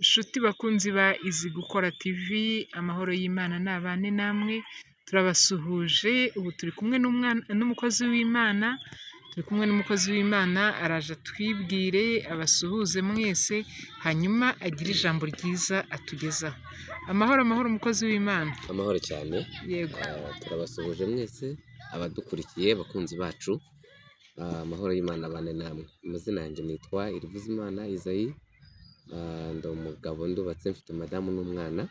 Inshuti bakunzi ba Izi Gukora TV, amahoro y'Imana nabane namwe, turabasuhuje. Ubu turi kumwe n'umukozi w'Imana, araje atwibwire, abasuhuze mwese, hanyuma agire ijambo ryiza atugezaho. Amahoro umukozi w'Imana. Amahoro cyane. Yego. Turabasuhuje mwese abadukurikiye bakunzi bacu. Amahoro y'Imana abane namwe. Amazina yanjye nitwa Irivuzimana Isayi. Ndi umugabo ndubatse, mfite madamu n'umwana.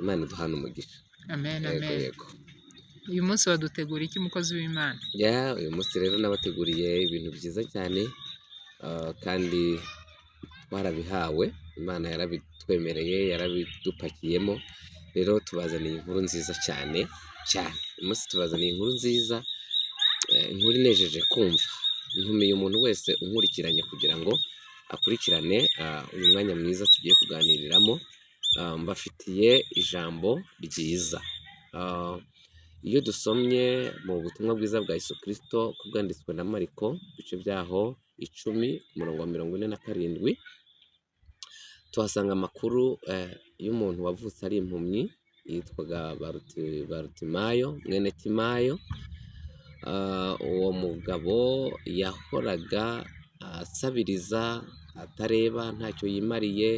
Imana iduhana umugisha. Amen, amen. Yego. Uyu munsi wadutegura iki mukozi w'Imana? Uyu munsi rero nabateguriye ibintu byiza cyane, kandi twarabihawe. Imana yarabitwemereye, yarabidupakiyemo. Rero tubazaniye inkuru nziza cyane cyane. Uyu munsi tubazaniye inkuru nziza, inkuru inejeje kumva. Ntumiye umuntu wese unkurikiranye kugira ngo akurikirane uyu mwanya mwiza tugiye kuganiriramo. Mbafitiye ijambo ryiza. Iyo dusomye mu butumwa bwiza bwa Yesu Kristo ko bwanditswe na Mariko, ibice byaho 10:47, tuhasanga amakuru y'umuntu wavutse ari impumyi, yitwaga Barutimayo, mwene Timayo. Uwo mugabo yahoraga asabiriza, atareba, ntacyo yimariye,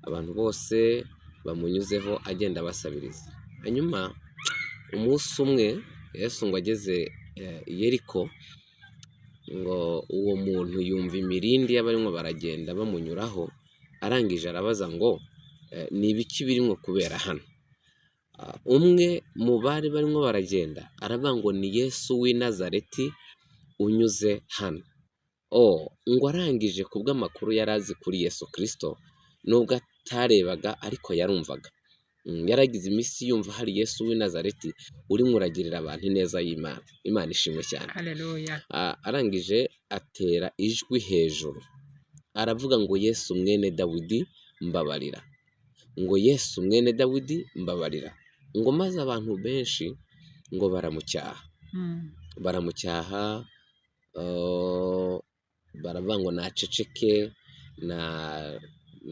abantu bose bamunyuzeho agenda basabiriza. Hanyuma umunsi umwe Yesu ngo ageze i Yeriko, ngo uwo muntu yumva imirindi y'abarimo baragenda bamunyuraho, arangije arabaza ngo ni ibiki birimo kubera hano? Umwe mu bari barimo baragenda aravuga ngo ni Yesu w'i Nazareti unyuze hano. Ngo arangije kubw'amakuru yari azi kuri Yesu Kristo, nubwo atarebaga ariko yarumvaga. Yaragize iminsi yumva hari Yesu w'i Nazareti urimo uragirira abantu ineza y'Imana. Imana ishimwe cyane. Haleluya. Arangije atera ijwi hejuru, aravuga ngo Yesu mwene Dawidi mbabarira. Ngo Yesu mwene Dawidi mbabarira. Ngo maze abantu benshi ngo baramucyaha, baravuga ngo naceceke,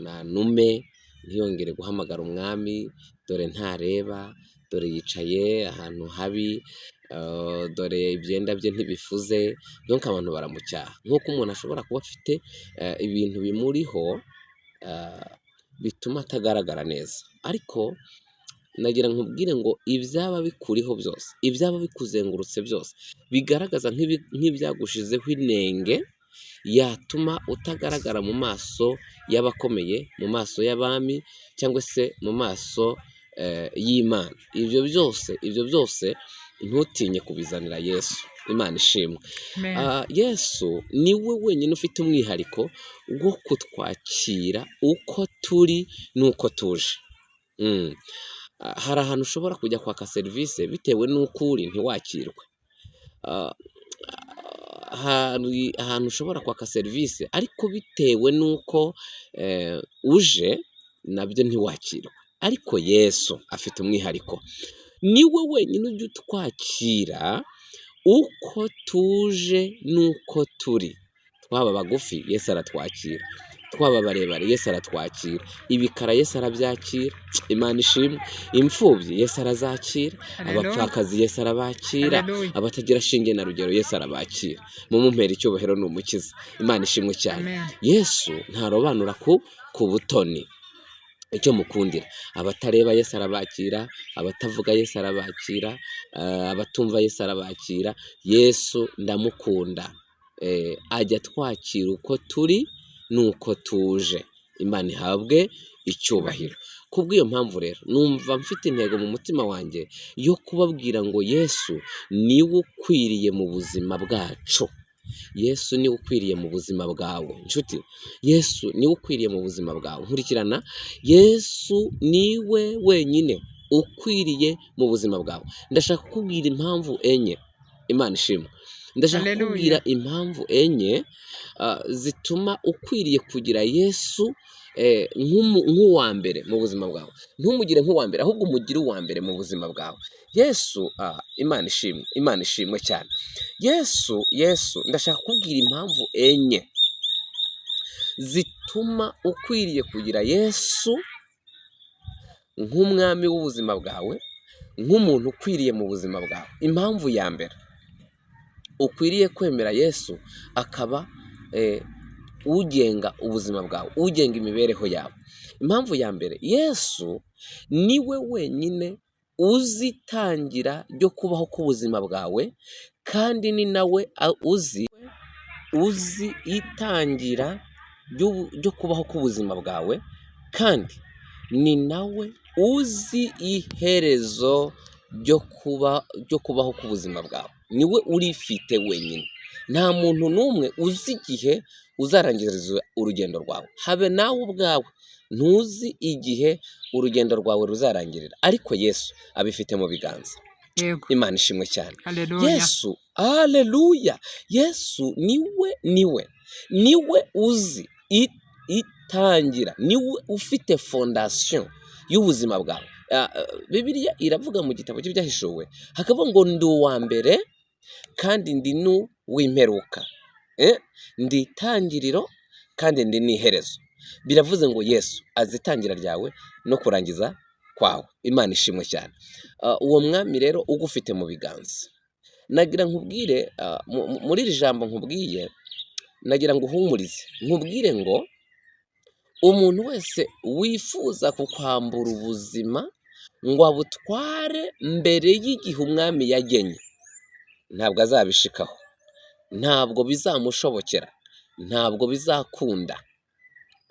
nanume, ntiyongere guhamagara umwami, dore ntareba, dore yicaye ahantu habi, dore ibyenda bye ntibifuze. Donc abantu baramucyaha, nk'uko umuntu ashobora kuba afite ibintu bimuriho bituma atagaragara neza. Ariko nagira nkubwire ngo ibyaba bikuriho byose, ibyaba bikuzengurutse byose, bigaragaza nk'ibyagushizeho inenge yatuma utagaragara mu maso y'abakomeye, mu maso y'abami, cyangwa se mu maso y'Imana. Ibyo byose ntutinye kubizanira Yesu. Imana ishimwe. Yesu niwe wenyine ufite umwihariko wo kutwakira uko turi n'uko tuje. Hari ahantu ushobora kujya kwaka serivisi bitewe n'uko uri ntiwakirwe. Hari ahantu ushobora kwaka serivisi ariko bitewe n'uko uje nabyo ntiwakirwe. Ariko Yesu afite umwihariko, niwe wenyine ujya utwakira uko tuje n'uko turi. Twaba bagufi Yesu aratwakira, twaba barebare Yesu aratwakira, ibikara Yesu arabyakira. Imana ishimwe. Imfubyi Yesu arazakira, abapfakazi Yesu arabakira, abatagira shinge na rugero Yesu arabakira. Mumumpera icyubahiro ni umukiza. Imana ishimwe cyane. Yesu ntarobanura ku butoni. Icyo mukundira, abatareba Yesu arabakira, abatavuga Yesu arabakira, abatumva Yesu arabakira. Yesu ndamukunda. Ajya twakira uko turi n'uko tuje. Imana ihabwe icyubahiro. Kubw'iyo mpamvu rero numva mfite intego mu mutima wanjye yo kubabwira ngo Yesu niwe ukwiriye mu buzima bwacu. Yesu niwe ukwiriye mu buzima bwawe. Inshuti, Yesu niwe ukwiriye mu buzima bwawe. Nkurikirana, Yesu niwe wenyine ukwiriye mu buzima bwawe. Ndashaka kukubwira impamvu enye. Imana ishimwe. Ndashaka kukubwira impamvu enye zituma ukwiriye kugira Yesu nk'uwa mbere mu buzima bwawe. Ntumugire nk'uwa mbere, ahubwo umugire uwa mbere mu buzima bwawe. Yesu, Imana ishimwe cyane. Yesu ndashaka kukubwira impamvu enye zituma ukwiriye kugira Yesu nk'umwami w'ubuzima bwawe, nk'umuntu ukwiriye mu buzima bwawe. Impamvu ya mbere ukwiriye kwemera Yesu akaba ugenga ubuzima bwawe, ugenga imibereho yawe. Impamvu ya mbere, Yesu niwe wenyine uzi itangira ryo kubaho k'ubuzima bwawe, kandi ni nawe uzi itangira ryo kubaho k'ubuzima bwawe, kandi ni nawe uzi iherezo ryo kubaho k'ubuzima bwawe. Niwe urifite wenyine. Nta muntu n'umwe uzi igihe uzarangiriza urugendo rwawe, habe nawe ubwawe ntuzi igihe urugendo rwawe ruzarangirira, ariko Yesu abifite mu biganza. Yego. Imana ishimwe cyane. Haleluya. Yesu, haleluya, Yesu niwe uzi itangira, niwe ufite fondasiyo y'ubuzima bwawe. Bibiliya iravuga mu gitabo cy'ibyahishuwe, hakavuga ngo ndi uwa mbere kandi ndi n'uw'imperuka, ndi itangiriro kandi ndi n'iherezo. Biravuze ngo Yesu azi itangira ryawe no kurangiza kwawe. Imana ishimwe cyane. Uwo mwami rero ugufite mu biganza, nagira nkubwire, muri iri jambo nkubwiye, nagira ngo uhumurize, nkubwire ngo umuntu wese wifuza kukwambura ubuzima ngo abutware mbere y'igihe umwami yagenye, ntabwo azabishikaho, ntabwo bizamushobokera, ntabwo bizakunda.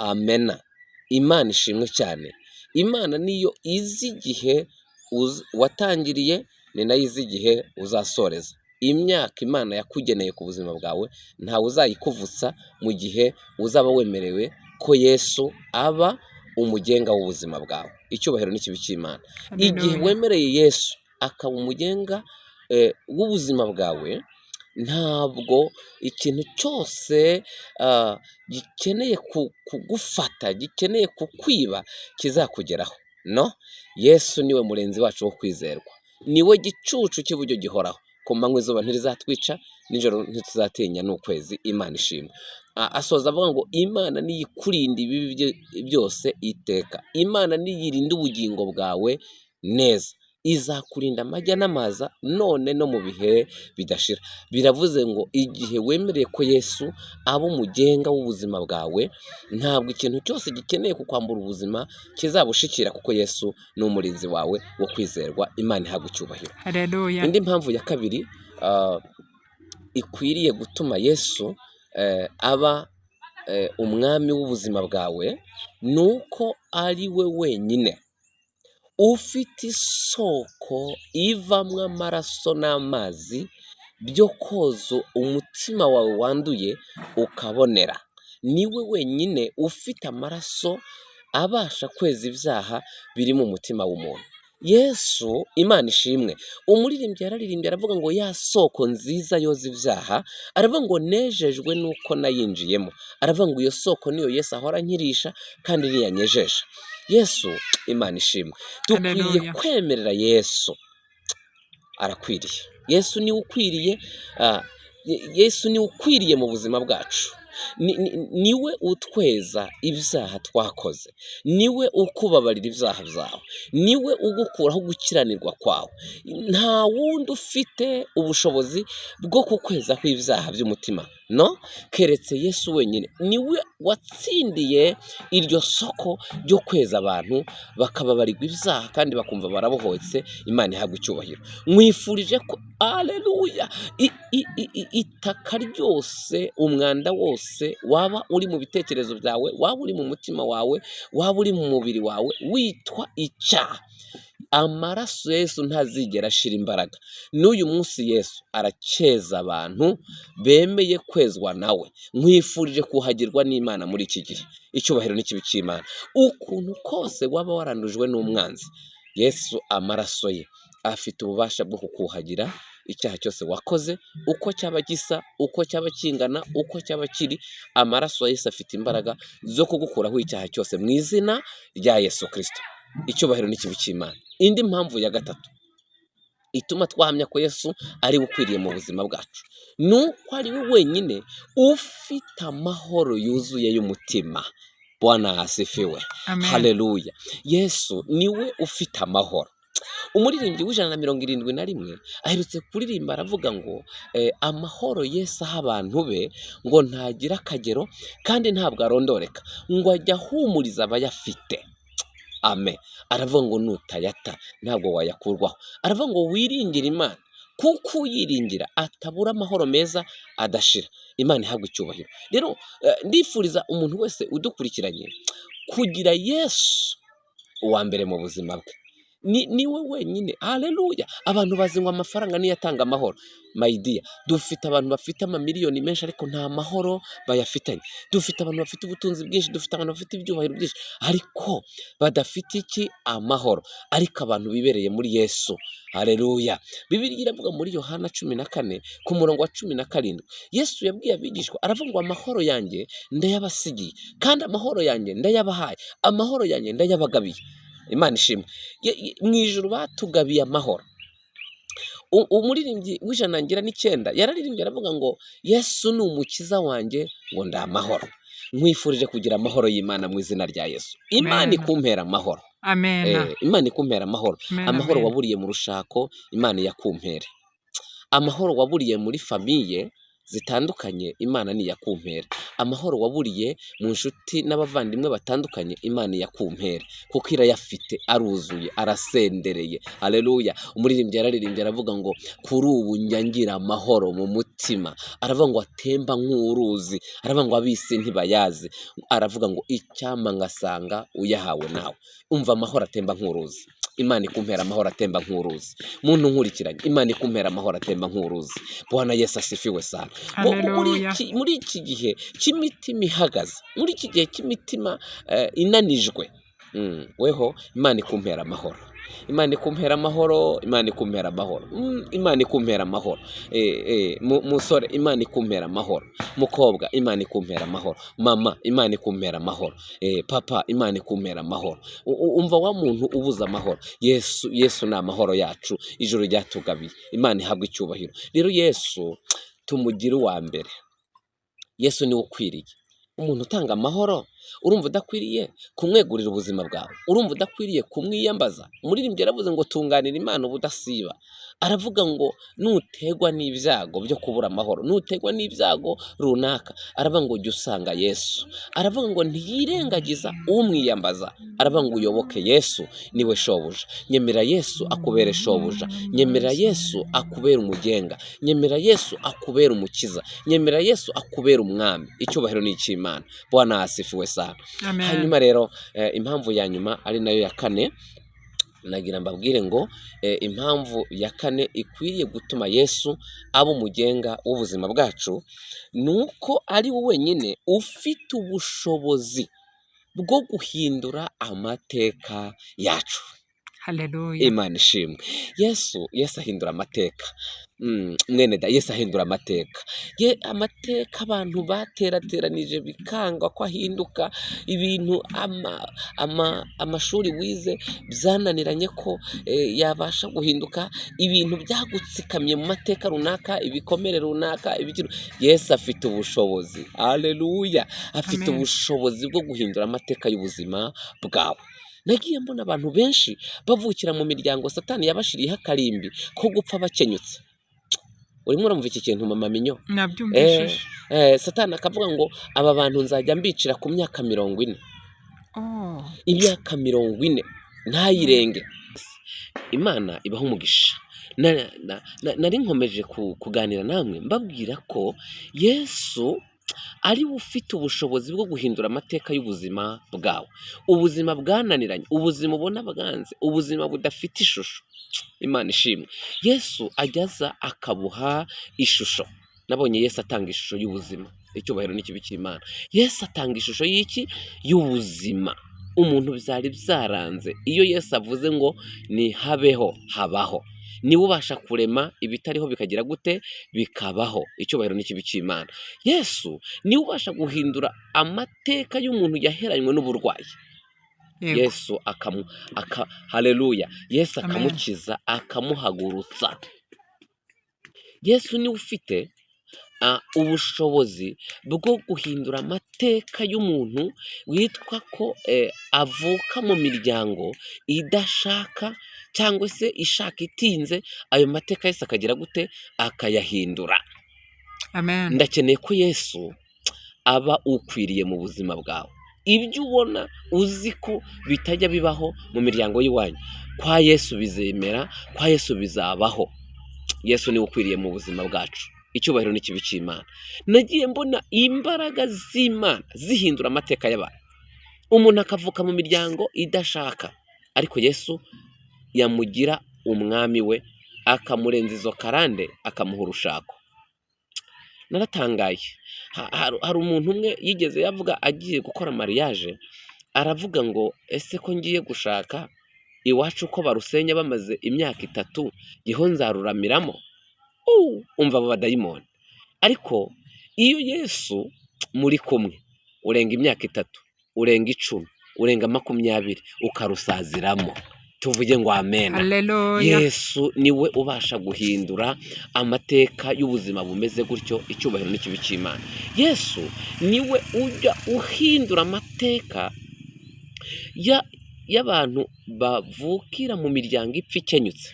Amena. Imana ishimwe cyane. Imana niyo izi igihe watangiriye, ni nayo izi igihe uzasoreza. Imyaka Imana yakugeneye ku buzima bwawe ntawe uzayikuvutsa mu gihe uzaba wemerewe ko Yesu aba umugenga w'ubuzima bwawe. Icyubahiro n'ikibi cy'Imana. Igihe wemereye Yesu akaba umugenga w'ubuzima bwawe, ntabwo ikintu cyose gikeneye kugufata, gikeneye kukwiba kizakugeraho. No, Yesu niwe murenzi wacu wo kwizerwa, niwe gicucu cy'iburyo gihoraho. Ku manywa izuba ntirizatwica, nijoro ntituzatinya n'ukwezi. Imana ishimwe. Asoza avuga ngo Imana niyo ikurinda ibibi byose iteka. Imana niyo irinda ubugingo bwawe neza, izakurinda amajya n'amaza none no mu bihe bidashira. Biravuze ngo igihe wemereye ko Yesu aba umugenga w'ubuzima bwawe, ntabwo ikintu cyose gikeneye kukwambura ubuzima kizabushikira, kuko Yesu ni umurinzi wawe wo kwizerwa. Imana ihabwe icyubahiro. Haleluya. Indi mpamvu ya kabiri ikwiriye gutuma Yesu aba umwami w'ubuzima bwawe, ni uko ari we wenyine ufite isoko ivamwo amaraso n'amazi byo koza umutima wawe wanduye ukabonera. Niwe wenyine ufite amaraso abasha kweza ibyaha biri mu mutima w'umuntu. Yesu, Imana ishimwe, umuririmbyi yararirimbye aravuga ngo ya soko nziza yoza ibyaha, aravuga ngo nejejwe nuko nayinjiyemo. Aravuga ngo iyo soko niyo Yesu ahora ankirisha kandi niyanyejesha. Yesu, Imana ishimwe, dukwiye kwemerera Yesu. Arakwiriye. Yesu niwe ukwiriye, Yesu niwe ukwiriye mu buzima bwacu. Niwe utweza ibyaha twakoze, niwe ukubabarira ibyaha byawe, niwe ugukuraho gukiranirwa kwawe. Nta wundi ufite ubushobozi bwo kukwezaho ibyaha by'umutima, no, keretse Yesu wenyine. Niwe watsindiye iryo soko ryo kweza abantu bakababarirwa ibyaha kandi bakumva barabohotse. Imana ihabwe icyubahiro. Mwifurije ko, haleluya, itaka ryose, umwanda wose waba uri mu bitekerezo byawe, waba uri mu mutima wawe, waba uri mu mubiri wawe witwa icyaha, amaraso Yesu ntazigera ashira imbaraga. N'uyu munsi Yesu aracyeza abantu bemeye kwezwa nawe. Mwifurije kuhagirwa n'Imana muri iki gihe. Icyubahiro n'ikibi cy'Imana. Ukuntu kose waba warandujwe n'umwanzi, Yesu amaraso ye afite ububasha bwo kukuhagira icyaha cyose wakoze, uko cyaba gisa, uko cyaba kingana, uko cyaba kiri. Amaraso ya Yesu afite imbaraga zo kugukuraho icyaha cyose mu izina rya Yesu Kristo. Icyubahiro n'ikibi cy'Imana. Indi mpamvu ya gatatu ituma twahamya ko Yesu ari we ukwiriye mu buzima bwacu, ni uko ari we wenyine ufite amahoro yuzuye y'umutima. Bwana asifiwe, Amen. haleluya. Yesu niwe ufite amahoro. Umuririmbyi w'171 aherutse kuririmba aravuga ngo amahoro Yesu aha abantu be ngo ntagira akagero kandi ntabwo arondoreka, ngo ajya ahumuriza abayafite. Amen. Aravuga ngo nutayata ntabwo wayakurwaho. Aravuga ngo wiringire Imana kuko uyiringira atabura amahoro meza adashira. Imana ihabwa icyubahiro. Rero ndifuriza umuntu wese udukurikiranye kugira Yesu uwa mbere mu buzima bwe. Niwe wenyine. Haleluya. Abantu bazi ngo amafaranga niyo atanga amahoro. My dear, dufite abantu bafite amamiliyoni menshi ariko nta mahoro bayafitanye. Dufite abantu bafite ubutunzi bwinshi, dufite abantu bafite ibyubahiro byinshi ariko badafite iki? Amahoro. Ariko abantu bibereye muri Yesu. Haleluya. Bibiliya iravuga muri Yohana 14 ku murongo wa 17, Yesu yabwiye abigishwa aravuga ngo amahoro yanjye ndayabasigiye kandi amahoro yanjye ndayabahaye, amahoro yanjye ndayabagabiye. Imana ishimwe. Mu ijuru batugabiye amahoro. Umuririmbyi w'109 yararirimbye aravuga ngo Yesu ni umukiza wanjye ngo ndamahoro. Nkwifurije kugira amahoro y'Imana mu izina rya Yesu. Imana Amen. ikumpera amahoro. Amen. Imana ikumpera amahoro. Amen. Amahoro Amen. waburiye mu rushako Imana yakumpere. Amahoro waburiye muri famiye zitandukanye Imana niyakumpera. Amahoro waburiye mu nshuti n'abavandimwe batandukanye Imana yakumpera kuko irayafite, aruzuye, arasendereye. Haleluya. Umuririmbyi yararirimbye aravuga ngo kuri ubu nyangira amahoro mu mutima. Aravuga ngo atemba nk'uruzi. Aravuga ngo abisi ntibayazi. Aravuga ngo icyama ngasanga uyahawe nawe. Umva amahoro atemba nk'uruzi. Imana ikumpera amahoro atemba nk'uruzi. Muntu nkurikiranye, Imana ikumpera amahoro atemba nk'uruzi. Bwana Yesu asifiwe sana. Haleluya. Muri iki gihe cy'imitima ihagaze, muri iki gihe cy'imitima inanijwe, weho Imana ikumpera amahoro. Imana ikumpera amahoro, Imana ikumpera amahoro. Imana ikumpera amahoro. Musore, Imana ikumpera amahoro. Mukobwa, Imana ikumpera amahoro. Mama, Imana ikumpera amahoro. Papa, Imana ikumpera amahoro. Umva wa muntu ubuza amahoro. Yesu ni amahoro yacu, ijuru ryatugabiye. Imana ihabwa icyubahiro. Rero Yesu tumugire uwa mbere. Yesu niwe ukwiriye. Umuntu utanga amahoro, urumva udakwiriye kumwegurira ubuzima bwawe, urumva udakwiriye kumwiyambaza. Umuririmbyi yaravuze ngo tunganira Imana ubudasiba. Aravuga ngo nutegwa n'ibyago byo kubura amahoro, nutegwa n'ibyago runaka, aravuga ngo jya usanga Yesu. Aravuga ngo ntiyirengagiza umwiyambaza. Aravuga ngo uyoboke Yesu, niwe shobuja. Nyemera Yesu akubere shobuja. Nyemera Yesu akubere umugenga. Nyemera Yesu akubere umukiza. Nyemera Yesu akubere umwami. Icyubahiro ni icy'Imana. Bwana asifiwe sana. Amen. Hanyuma rero impamvu ya nyuma ari nayo ya kane, nagira mbabwire ngo impamvu ya kane ikwiriye gutuma Yesu aba umugenga w'ubuzima bwacu, nuko ari we wenyine ufite ubushobozi bwo guhindura amateka yacu. Haleluya. Imana ishimwe. Yesu ahindura amateka. Mwene da, Yesu ahindura amateka. Amateka abantu baterateranije bikanga ko ahinduka, ibintu amashuri wize byananiranye ko yabasha guhinduka, ibintu byagutsikamye mu mateka runaka, ibikomere runaka, Yesu afite ubushobozi. Haleluya. Afite Amen. ubushobozi bwo guhindura amateka y'ubuzima bwawe. Nagiye mbona abantu benshi bavukira mu miryango Satani yabashiriyeho akarimbi ko gupfa bakenyutse. Urimo uramva iki kintu mama minyo? Nabyumvishije. Satani akavuga ngo aba bantu nzajya mbicira ku myaka 40. Oh. Imyaka 40 ntayirenge. Imana ibaho umugisha. Nari nkomeje kuganira namwe mbabwira ko Yesu ari ufite ubushobozi bwo guhindura amateka y'ubuzima bwawe. Ubuzima bwananiranye, ubuzima ubona bwanze, ubuzima budafite ishusho. Imana ishimwe. Yesu ajyaza akabuha ishusho. Nabonye Yesu atanga ishusho y'ubuzima. Icyubahiro n'ikibi cy'Imana. Yesu atanga ishusho y'iki? Y'ubuzima. Umuntu byari byaranze. Iyo Yesu avuze ngo ni habeho, habaho. Niwe ubasha kurema ibitariho bikagira gute? Bikabaho. Icyubahiro n'ikibi cy'Imana. Yesu niwe ubasha guhindura amateka y'umuntu yaheranywe n'uburwayi. Yego. Yesu haleluya, Yesu Amen. akamukiza akamuhagurutsa. Yesu niwe ufite ubushobozi bwo guhindura amateka y'umuntu witwa ko avuka mu miryango idashaka cyangwa se ishaka itinze, ayo mateka Yesu akagira gute? Akayahindura. Amen. Ndakeneye ko Yesu aba ukwiriye mu buzima bwawe. Ibyo ubona uzi ko bitajya bibaho mu miryango y'iwanyu, kwa Yesu bizemera, kwa Yesu bizabaho. Yesu niwe ukwiriye mu buzima bwacu. Icyubahiro n'ikibi cy'Imana. Nagiye mbona imbaraga z'Imana zihindura amateka y'abantu. Umuntu akavuka mu miryango idashaka, ariko Yesu yamugira umwami we, akamurenza izo karande, akamuha urushako. Naratangaye. Hari umuntu umwe yigeze yavuga agiye gukora mariage, aravuga ngo ese ko ngiye gushaka iwacu ko barusenya bamaze imyaka 3, giho nzaruramiramo. Umva abo badayimoni. Ariko iyo Yesu muri kumwe urenga imyaka 3, urenga 10, urenga 20, ukarusaziramo, tuvuge ngo amen. Haleluya. Yesu niwe ubasha guhindura amateka y'ubuzima bumeze gutyo. Icyubahiro n'ikibi cy'Imana. Yesu niwe ujya uhindura amateka y'abantu bavukira mu miryango ipfa ikenyutse.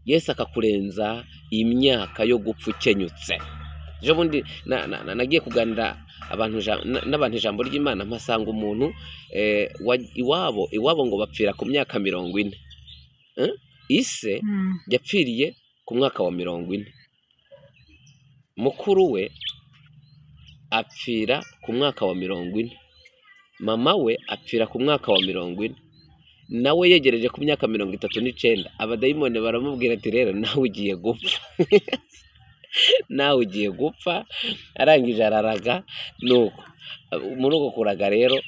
Yesu akakurenza imyaka yo gupfa ukenyutse. Ejo bundi nagiye kuganira n'abantu ijambo ry'Imana, mpasanga umuntu iwabo ngo bapfira ku myaka 40. Ise yapfiriye ku mwaka wa 40. Mukuru we apfira ku mwaka wa 40. Mama we apfira ku mwaka wa 40. Nawe yegereje ku myaka 39. Abadayimoni baramubwira ati rero nawe ugiye gupfa. Nawe ugiye gupfa. Arangije araraga. Nuko muri uko kuraga rero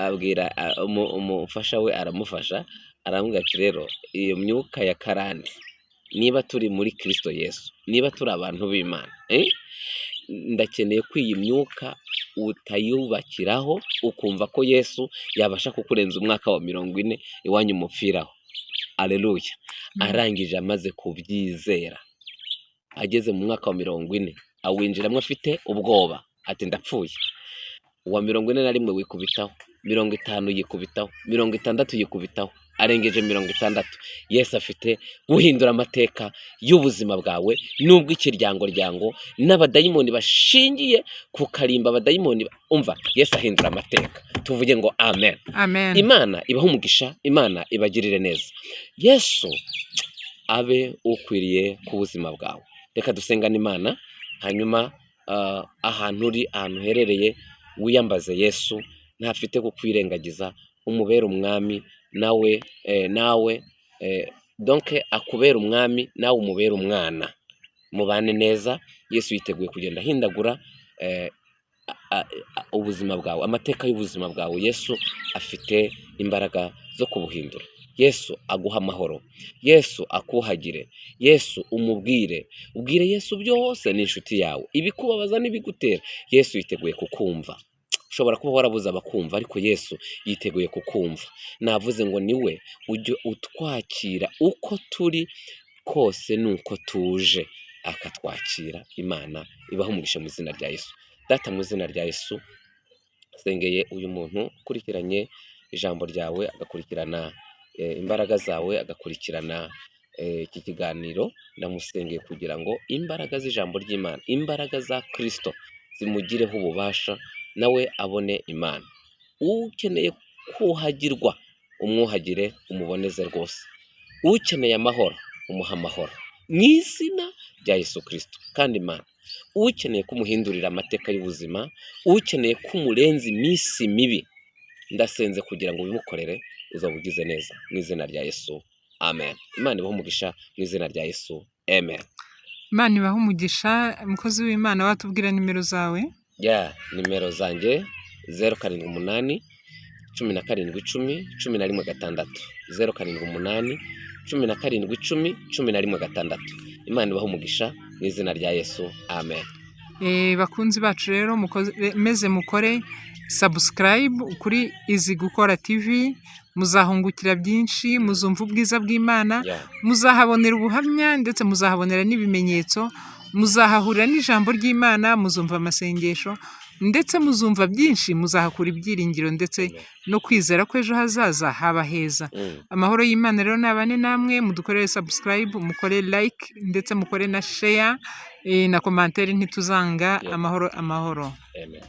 abwira umufasha we, aramufasha, aramubwira ati rero iyo myuka ya karande, niba turi muri Kristo Yesu, niba turi abantu b'Imana, ndakeneye ko iyi myuka utayubakiraho, ukumva ko Yesu yabasha kukurenza umwaka wa 40 iwanyu mupfiraho. Aleluya. Arangije amaze kubyizera, ageze mu mwaka wa 40, awinjiramo afite ubwoba, ati ndapfuye. Uwa 41 wikubitaho, 50 yikubitaho, 60 yikubitaho, arengeje 60. Yesu afite guhindura amateka y'ubuzima bwawe, nubwo ikiryango n'abadayimoni bashingiye ku karimba. Abadayimoni umva, Yesu ahindura amateka. Tuvuge ngo amen. Amen. Imana ibaho umugisha, Imana ibagirire neza. Yesu abe ukwiriye ku buzima bwawe. Reka dusengane Imana, hanyuma ahantu uri, ahantu herereye, wiyambaze Yesu, ntafite kukwirengagiza, umubere umwami, nawe donc akubera umwami, nawe umubere umwana, mubane neza. Yesu yiteguye kugenda ahindagura ubuzima bwawe, amateka y'ubuzima bwawe. Yesu afite imbaraga zo kubuhindura. Yesu aguha amahoro, Yesu akuhagire, Yesu ubwire Yesu byose ni inshuti yawe. Ibikubabaza n'ibigutera, Yesu yiteguye kukumva. Ushobora kuba warabuze abakumva, ariko Yesu yiteguye kukumva. Navuze ngo niwe ujye utwakira uko turi kose, nuko tuje akatwakira. Imana ibaho umugisha mu izina rya Yesu. Data, mu izina rya Yesu sengeye uyu muntu ukurikiranye ijambo ryawe, agakurikirana imbaraga zawe, agakurikirana iki kiganiro. Ndamusengeye kugira ngo imbaraga z'ijambo ry'Imana, imbaraga za Kristo zimugireho ububasha, nawe abone Imana. Ukeneye kuhagirwa, umwuhagire, umuboneze rwose. Ukeneye amahoro, umuha amahoro mu izina rya Yesu Kristo. Kandi Imana, ukeneye kumuhindurira amateka y'ubuzima, ukeneye kumurenza iminsi mibi, ndasenze kugira ngo ubimukorere, uzabugize neza mu izina rya Yesu. Amen. Imana ibaho umugisha mu izina rya Yesu. Amen. Imana ibaho umugisha. Umukozi w'Imana, watubwira nimero zawe? Nimero zanjye 078 17 10 11 6. 078 17 10 11 6. Imana ibaho umugisha mu izina rya Yesu. Amen. Bakunzi bacu rero, meze mukore subscribe kuri Izi Gukora TV, muzahungukira byinshi, muzumva ubwiza bw'Imana, Yeah. muzahabonera ubuhamya ndetse muzahabonera n'ibimenyetso, muzahahurira n'ijambo ry'Imana, muzumva amasengesho ndetse muzumva byinshi, muzahakura ibyiringiro ndetse Amen. no kwizera ko ejo hazaza haba heza. Amahoro y'Imana rero nabane namwe, mudukorere subscribe, mukore like ndetse mukore na share na commentaire, ntituzanga. Yeah. Amahoro. Amen.